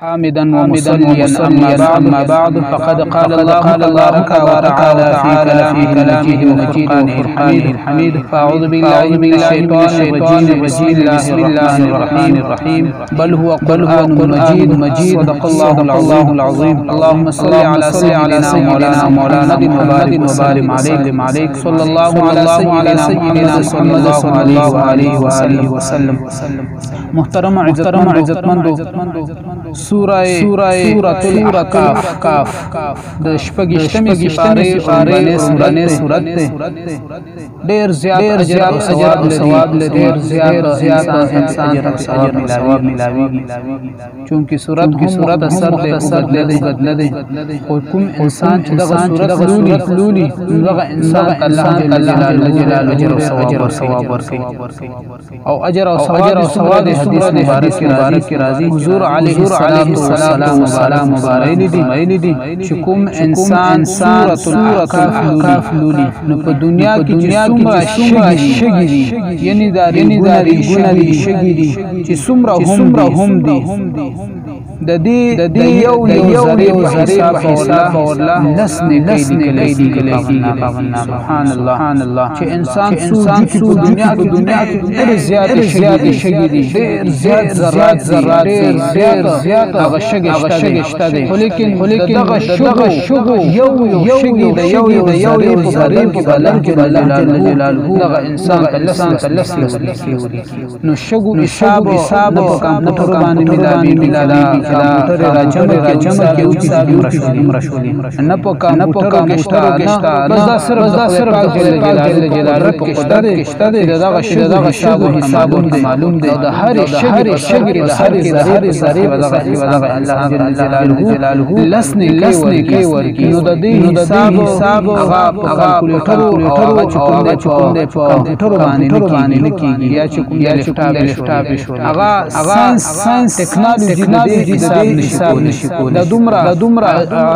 حامدا ومصليا أما بعد فقد قال الله تبارك وتعالى في كلامه المجيد وفرقانه الحميد فأعوذ بالله من الشيطان الرجيم بسم الله الرحمن الرحيم بل هو قرآن مجيد صدق الله العظيم اللهم صل على سيدنا مولانا محمد وبارك عليك صلى الله على سيدنا محمد صلى الله عليه وآله وسلم محترم عزتمندو سورة الاحقاف د شپږشتمې سپارې سورت ډېر زیات اجر او ثواب لري ډېر زیات انسان اجر او ثواب ملاويږي چونکه سورت اثر بدل دي او کوم انسان چې دغه سورت لولي دغه انسان الله جل اجر او ثواب ورکړي او اجر او ثواب د حدیث مبارک کې راځي حضور علیه السلام مبارک دي چې کوم انسان سورۃ الاحقاف لولي نو په دنیا کې څومره شګي دي یعنی داري ګناري شګي دي چې څومره هم دي د دې یو ذره په حساب الله نسنه کلی سبحان الله چې انسان سوچ په دنیا کې ډېر زیات شګي دي ډېر زیات ذرات ډېر زیات هغه شګي شته دي لیکن دغه شګو یو شګي د یو ذره په بدن کې جلاله دغه انسان کلس نو شګو حساب په کمپیوټر باندې ملامي کمپیوټر راجم کې او چې مرشولي نه په کمپیوټر کې شته بس دا صرف جلاله په قدرت کې شته دغه شګو حساب معلوم دی د هر شګي د هر ذره دغه الله جلاله لسنه کوي ورکی نو د دې حساب هغه په کمپیوټر او چې کوم د کمپیوټر باندې لیکيږي یا چې کوم لیپټاپ شو هغه ساينس ټیکنالوژي د حساب نشي کولای دا دومره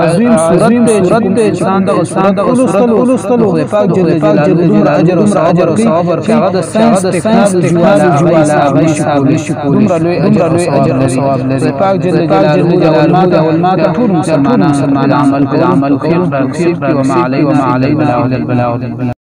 عظیم صورت دی چې د استاد اولستلو پاک جل دومره اجر او ثواب ورکړي هغه د ساينس ټیکنالوژي والا نشي کولای دومره لوی اجر او ثواب لري پاک جل علماء ټول مسلمانان عمل کوي خیر او ما علینا الا البلاغ